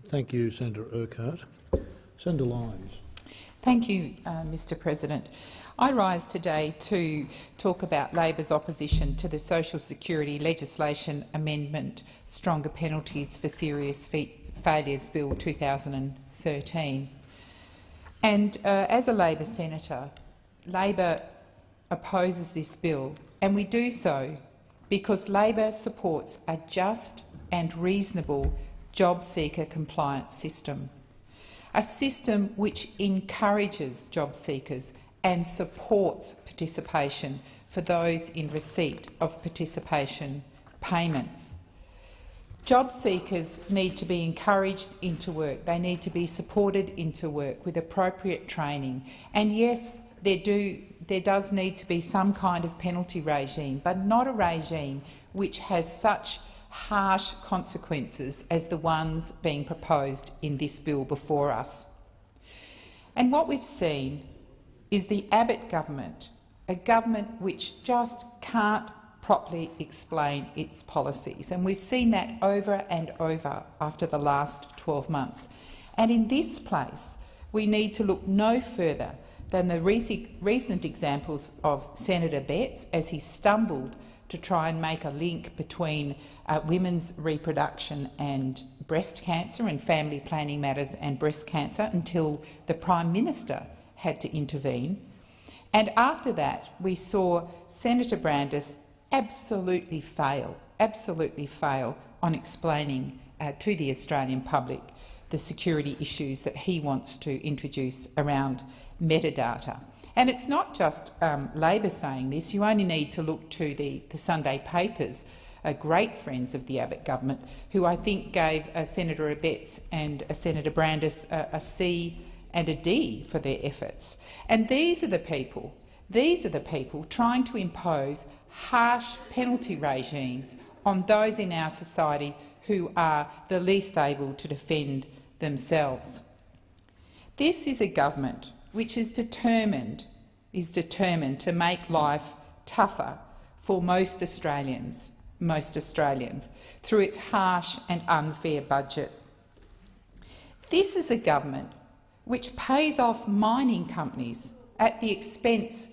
Thank you, Senator Urquhart. Senator Lyons. Thank you, Mr President. I rise today to talk about Labor's opposition to the Social Security legislation amendment Stronger Penalties for Serious Failures Bill 2013. And as a Labor senator, Labor opposes this bill, and we do so because Labor supports a just and reasonable job seeker compliance system, a system which encourages job seekers and supports participation for those in receipt of participation payments. Job seekers need to be encouraged into work. They need to be supported into work with appropriate training. And yes, there does need to be some kind of penalty regime, but not a regime which has such harsh consequences as the ones being proposed in this bill before us. And what we've seen is the Abbott government, a government which just can't properly explain its policies. And we've seen that over and over after the last 12 months. And in this place, we need to look no further than the recent examples of Senator Betts as he stumbled to try and make a link between women's reproduction and breast cancer and family planning matters and breast cancer until the Prime Minister had to intervene. And after that, we saw Senator Brandis absolutely fail on explaining to the Australian public the security issues that he wants to introduce around metadata. And it's not just Labor saying this. You only need to look to the Sunday papers, great friends of the Abbott government, who I think gave Senator Betts and Senator Brandis a C and a D for their efforts. And these are the people trying to impose harsh penalty regimes on those in our society who are the least able to defend themselves. This is a government which is determined to make life tougher for most Australians through its harsh and unfair budget. This is a government which pays off mining companies at the expense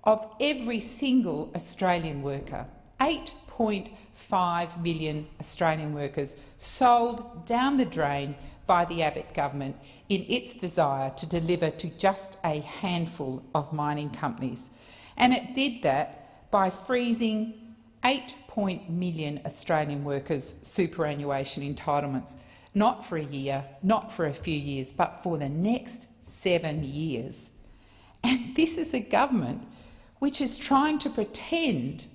of every single Australian worker. 8.5 million Australian workers sold down the drain by the Abbott government in its desire to deliver to just a handful of mining companies. And it did that by freezing 8 million Australian workers' superannuation entitlements, not for a year, not for a few years, but for the next 7 years. And this is a government which is trying to pretend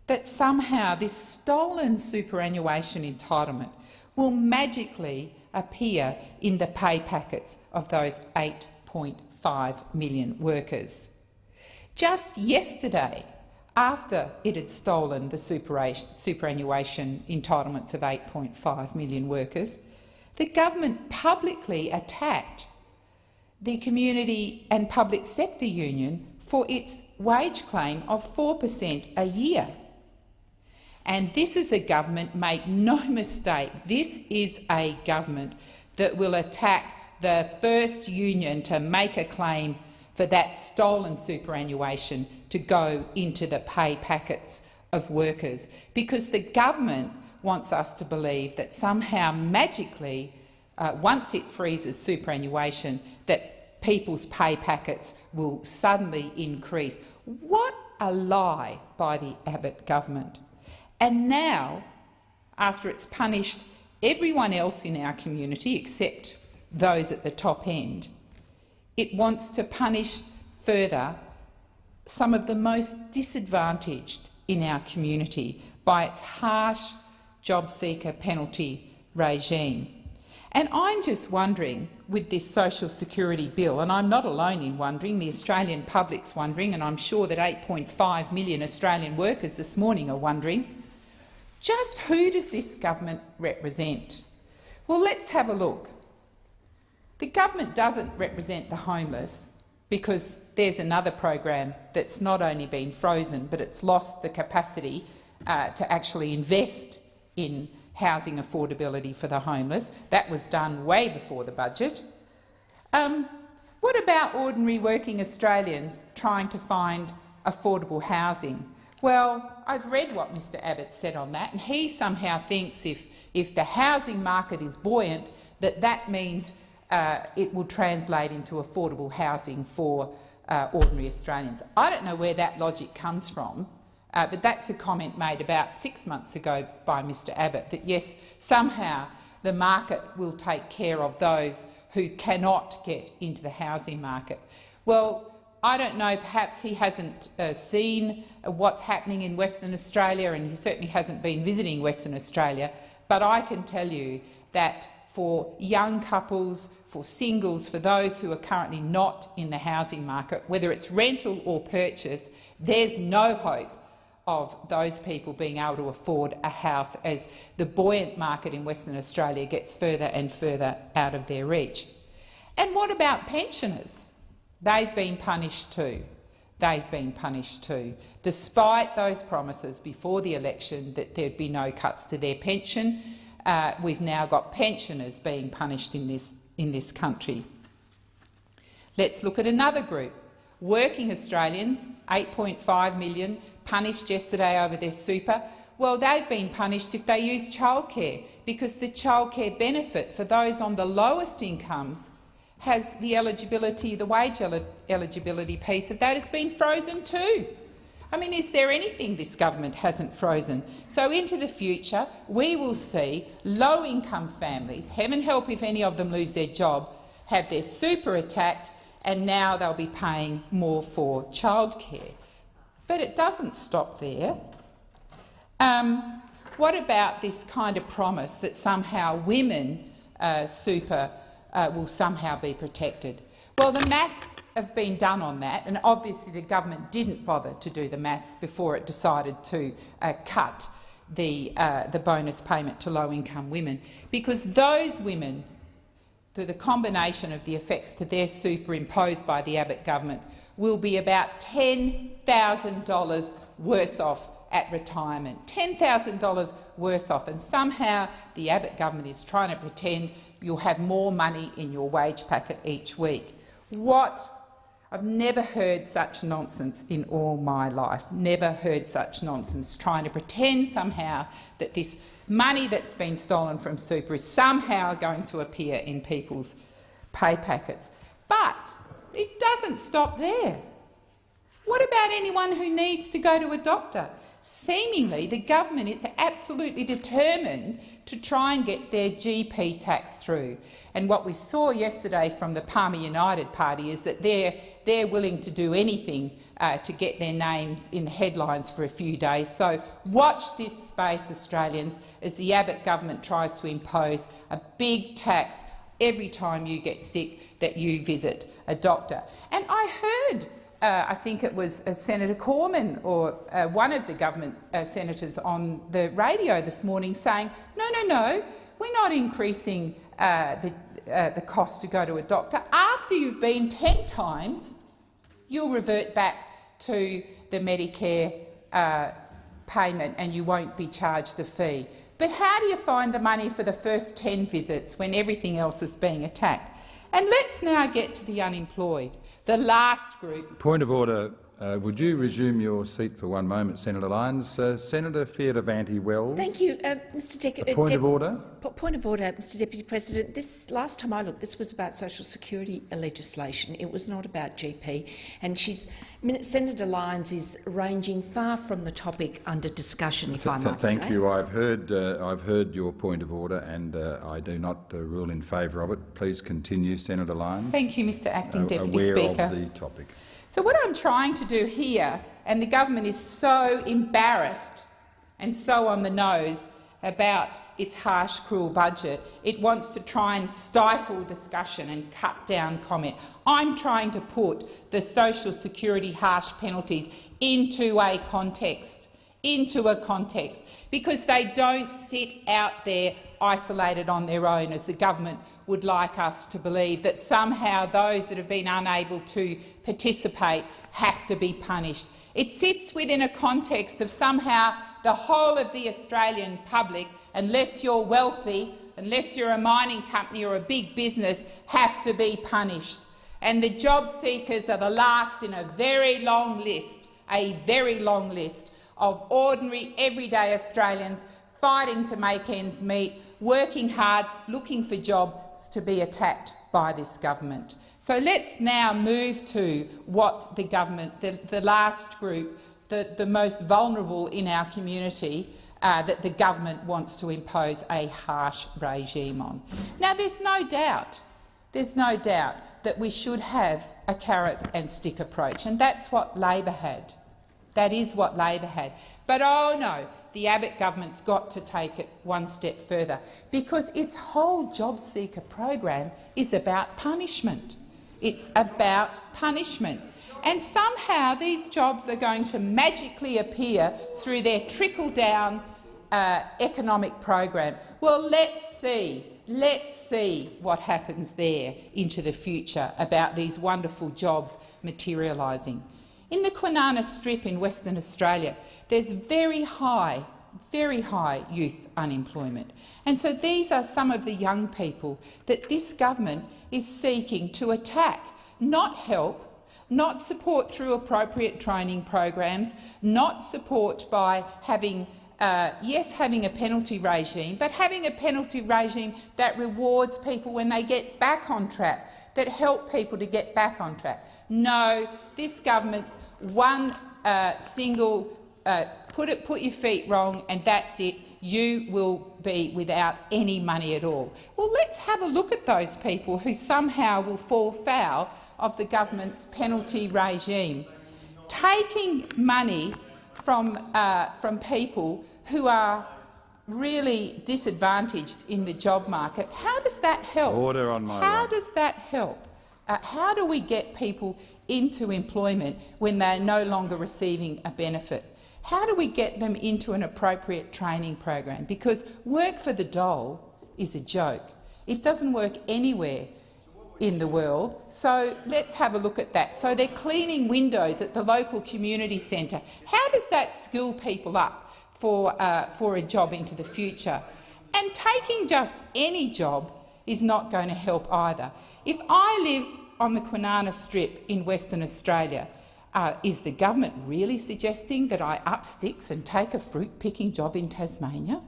that somehow this stolen superannuation entitlement will magically appear in the pay packets of those 8.5 million workers. Just yesterday, after it had stolen the superannuation entitlements of 8.5 million workers, the government publicly attacked the Community and Public Sector Union for its wage claim of 4% a year. And this is a government, make no mistake, this is a government that will attack the first union to make a claim for that stolen superannuation to go into the pay packets of workers, because the government wants us to believe that somehow magically, once it freezes superannuation, that people's pay packets will suddenly increase. What a lie by the Abbott government. And now, after it's punished everyone else in our community except those at the top end, it wants to punish further some of the most disadvantaged in our community by its harsh job seeker penalty regime. And I'm just wondering, with this social security bill, and I'm not alone in wondering, the Australian public's wondering, and I'm sure that 8.5 million Australian workers this morning are wondering, just who does this government represent? Well, let's have a look. The government doesn't represent the homeless, because there's another program that's not only been frozen, but it's lost the capacity to actually invest in housing affordability for the homeless. That was done way before the budget. What about ordinary working Australians trying to find affordable housing? Well, I've read what Mr Abbott said on that, and he somehow thinks if the housing market is buoyant, that means it will translate into affordable housing for ordinary Australians. I don't know where that logic comes from, but that's a comment made about 6 months ago by Mr Abbott, that yes, somehow the market will take care of those who cannot get into the housing market. Well, I don't know, perhaps he hasn't seen what's happening in Western Australia, and he certainly hasn't been visiting Western Australia, but I can tell you that for young couples, for singles, for those who are currently not in the housing market, whether it's rental or purchase, there's no hope of those people being able to afford a house as the buoyant market in Western Australia gets further and further out of their reach. And what about pensioners? They've been punished too. They've been punished too, despite those promises before the election that there'd be no cuts to their pension. We've now got pensioners being punished in this country. Let's look at another group. Working Australians, 8.5 million, punished yesterday over their super. Well, they've been punished if they use childcare, because the childcare benefit for those on the lowest incomes has the eligibility, the wage eligibility piece of that has been frozen too. I mean, is there anything this government hasn't frozen? So into the future, we will see low-income families, heaven help if any of them lose their job, have their super attacked, and now they'll be paying more for childcare. But it doesn't stop there. What about this kind of promise that somehow women super will somehow be protected? Well, the maths have been done on that, and obviously the government didn't bother to do the maths before it decided to cut the bonus payment to low-income women, because those women, for the combination of the effects to their super imposed by the Abbott government, will be about $10,000 worse off at retirement. $10,000 worse off, and somehow the Abbott government is trying to pretend you'll have more money in your wage packet each week. What? I've never heard such nonsense in all my life. Never heard such nonsense, trying to pretend somehow that this money that's been stolen from super is somehow going to appear in people's pay packets. But it doesn't stop there. What about anyone who needs to go to a doctor? Seemingly, the government is absolutely determined to try and get their GP tax through. And what we saw yesterday from the Palmer United Party is that they're willing to do anything to get their names in the headlines for a few days. So watch this space, Australians, as the Abbott government tries to impose a big tax every time you get sick that you visit a doctor. And I heard I think it was Senator Cormann or one of the government senators on the radio this morning saying, no, we're not increasing the cost to go to a doctor. After you've been 10 times, you'll revert back to the Medicare payment and you won't be charged the fee. But how do you find the money for the first 10 visits when everything else is being attacked? And let's now get to the unemployed. The last group. Point of order. Would you resume your seat for one moment, Senator Lyons? Senator Fierravanti-Wells. Thank you, Mr. Deputy. Point of order. Point of order, Mr. Deputy President. This last time I looked, this was about social security legislation. It was not about GP. And Senator Lyons is ranging far from the topic under discussion, if I might say. Thank you. I've heard your point of order, and I do not rule in favour of it. Please continue, Senator Lyons. Thank you, Mr. Acting Deputy Speaker. Speaker. Of the topic. So what I'm trying to do here, and the government is so embarrassed and so on the nose about its harsh, cruel budget, it wants to try and stifle discussion and cut down comment. I'm trying to put the social security harsh penalties into a context, because they don't sit out there isolated on their own, as the government would like us to believe, that somehow those that have been unable to participate have to be punished. It sits within a context of somehow the whole of the Australian public unless you're wealthy, unless you're a mining company or a big business, have to be punished. And the job seekers are the last in a very long list of ordinary, everyday Australians fighting to make ends meet, working hard, looking for jobs, to be attacked by this government. So let's now move to what the government, the last group, the most vulnerable in our community, that the government wants to impose a harsh regime on. Now, there's no doubt that we should have a carrot and stick approach, and that's what Labor had. That is what Labor had. But oh no, the Abbott government's got to take it one step further, because its whole job seeker program is about punishment. It's about punishment. And somehow these jobs are going to magically appear through their trickle-down economic program. Well, let's see what happens there into the future about these wonderful jobs materialising. In the Kwinana Strip in Western Australia, there's very high youth unemployment. And so these are some of the young people that this government is seeking to attack, not help, not support through appropriate training programs, not support by having having a penalty regime, but having a penalty regime that rewards people when they get back on track, that help people to get back on track. No, this government's one single put your feet wrong and that's it. You will be without any money at all. Well, let's have a look at those people who somehow will fall foul of the government's penalty regime, taking money from people who are really disadvantaged in the job market. How does that help? Order on my How right. does that help? How do we get people into employment when they're no longer receiving a benefit? How do we get them into an appropriate training program? Because work for the dole is a joke. It doesn't work anywhere in the world, so let's have a look at that. So they're cleaning windows at the local community centre. How does that skill people up for a job into the future? And taking just any job is not going to help either. If I live on the Kwinana Strip in Western Australia, is the government really suggesting that I up sticks and take a fruit-picking job in Tasmania?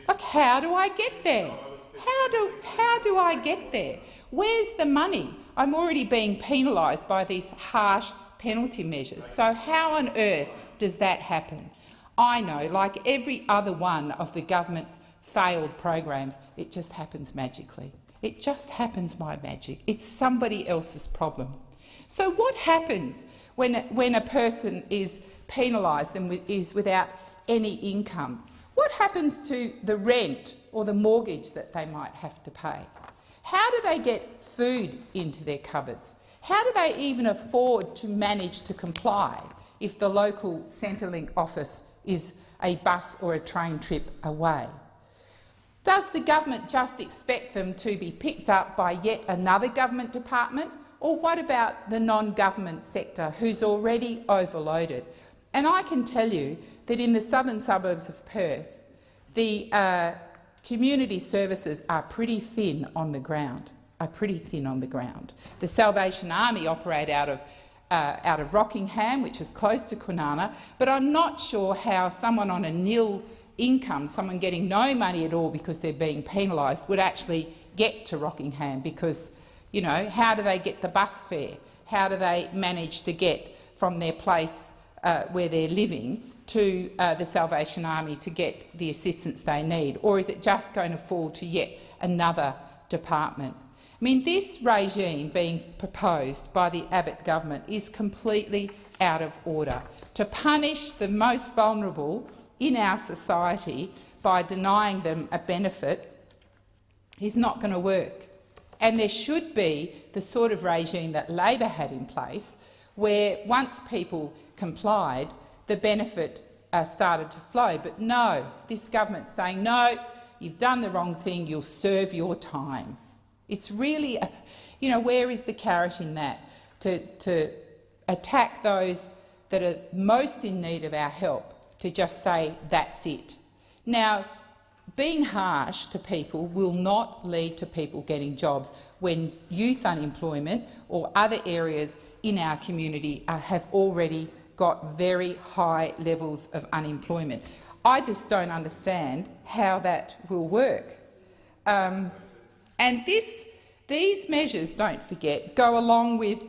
Like, how do I get there? How do I get there? Where's the money? I'm already being penalised by these harsh penalty measures. So how on earth does that happen? I know, like every other one of the government's failed programs, it just happens magically. It just happens by magic. It's somebody else's problem. So what happens when a person is penalised and is without any income? What happens to the rent or the mortgage that they might have to pay? How do they get food into their cupboards? How do they even afford to manage to comply if the local Centrelink office is a bus or a train trip away? Does the government just expect them to be picked up by yet another government department? Or what about the non-government sector, who's already overloaded? And I can tell you that in the southern suburbs of Perth, the community services are pretty thin on the ground. The Salvation Army operate out of Rockingham, which is close to Kwinana, but I'm not sure how someone on a nil income, someone getting no money at all because they're being penalised, would actually get to Rockingham, because, you know, how do they get the bus fare? How do they manage to get from their place where they're living to the Salvation Army to get the assistance they need? Or is it just going to fall to yet another department? I mean, this regime being proposed by the Abbott government is completely out of order. To punish the most vulnerable in our society by denying them a benefit is not going to work. And there should be the sort of regime that Labor had in place, where once people complied, the benefit started to flow. But no, this government's saying, no, you've done the wrong thing, you'll serve your time. It's really, where is the carrot in that? To attack those that are most in need of our help, to just say that's it. Now, being harsh to people will not lead to people getting jobs when youth unemployment or other areas in our community have already got very high levels of unemployment. I just don't understand how that will work. And these measures, don't forget, go along with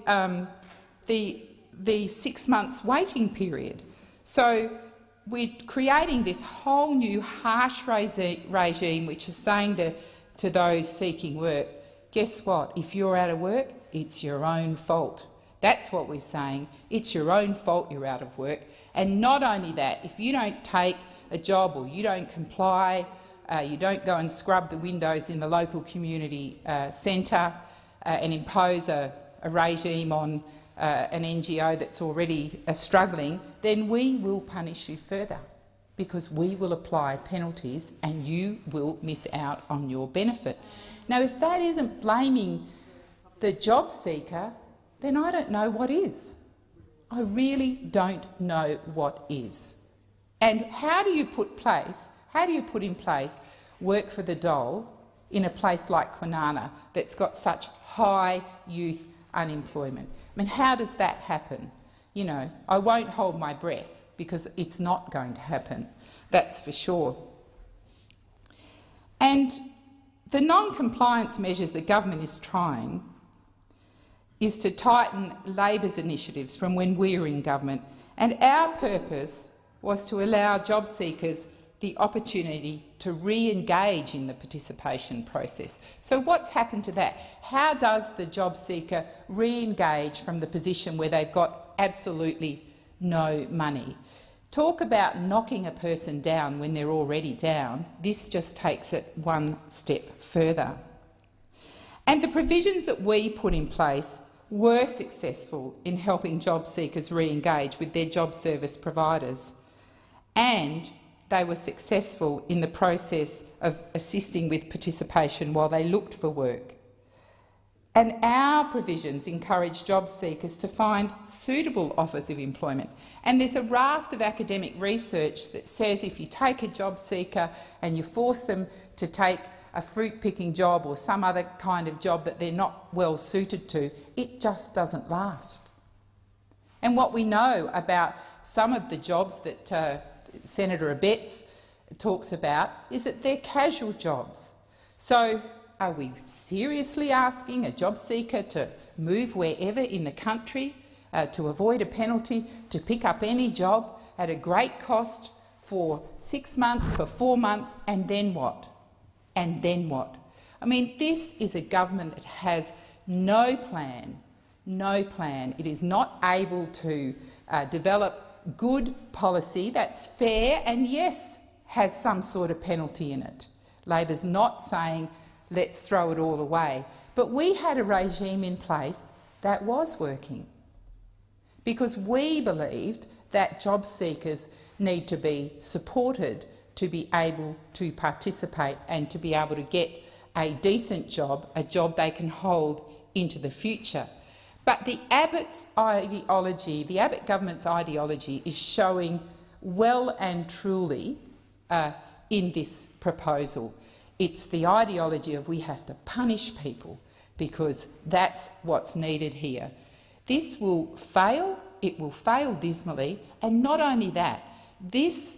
the 6 months waiting period. So we're creating this whole new harsh regime which is saying to those seeking work, guess what? If you're out of work, it's your own fault. That's what we're saying. It's your own fault you're out of work. And not only that, if you don't take a job or you don't comply, you don't go and scrub the windows in the local community centre and impose a regime on an NGO that's already struggling, then we will punish you further, because we will apply penalties and you will miss out on your benefit. Now, if that isn't blaming the job seeker, then I don't know what is. I really don't know what is. And how do you put in place work for the dole in a place like Kwinana that's got such high youth unemployment? I mean, how does that happen? You know, I won't hold my breath, because it's not going to happen, that's for sure. And the non-compliance measures the government is trying is to tighten Labor's initiatives from when we were in government, and our purpose was to allow job seekers the opportunity to re-engage in the participation process. So what's happened to that? How does the job seeker re-engage from the position where they've got absolutely no money? Talk about knocking a person down when they're already down. This just takes it one step further. And the provisions that we put in place were successful in helping job seekers re-engage with their job service providers, and they were successful in the process of assisting with participation while they looked for work. And our provisions encourage job seekers to find suitable offers of employment. And there's a raft of academic research that says if you take a job seeker and you force them to take a fruit-picking job or some other kind of job that they're not well suited to, it just doesn't last. And what we know about some of the jobs that Senator Abetz talks about is that they're casual jobs. So are we seriously asking a job seeker to move wherever in the country to avoid a penalty, to pick up any job at a great cost for 6 months, for 4 months, and then what? And then what? I mean, this is a government that has no plan, no plan. It is not able to develop good policy that's fair and, yes, has some sort of penalty in it. Labor's not saying let's throw it all away. But we had a regime in place that was working, because we believed that job seekers need to be supported to be able to participate and to be able to get a decent job, a job they can hold into the future. But the Abbott government's ideology is showing well and truly in this proposal. It's the ideology of we have to punish people because that's what's needed here. This will fail. It will fail dismally. And not only that, this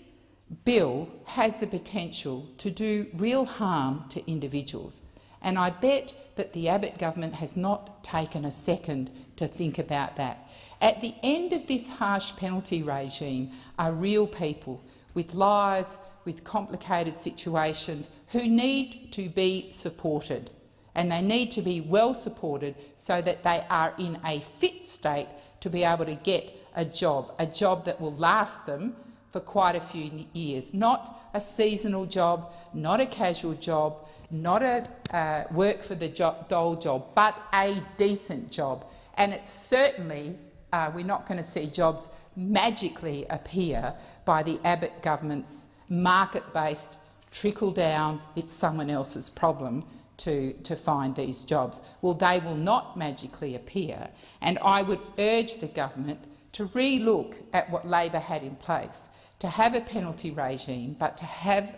bill has the potential to do real harm to individuals. And I bet that the Abbott government has not taken a second to think about that. At the end of this harsh penalty regime are real people with lives, with complicated situations, who need to be supported. And they need to be well supported so that they are in a fit state to be able to get a job that will last them for quite a few years. Not a seasonal job, not a casual job, not a work for the dole job, but a decent job. And it's certainly, we're not going to see jobs magically appear by the Abbott government's market-based trickle-down, it's someone else's problem to find these jobs. Well, they will not magically appear, and I would urge the government to re-look at what Labor had in place, to have a penalty regime, but to have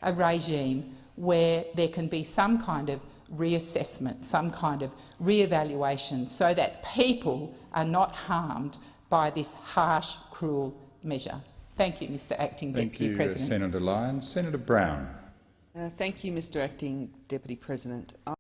a regime where there can be some kind of reassessment, some kind of re-evaluation, so that people are not harmed by this harsh, cruel measure. Thank you, Mr Acting Deputy President. Thank you, Senator Lyons. Senator Brown. Thank you, Mr Acting Deputy President.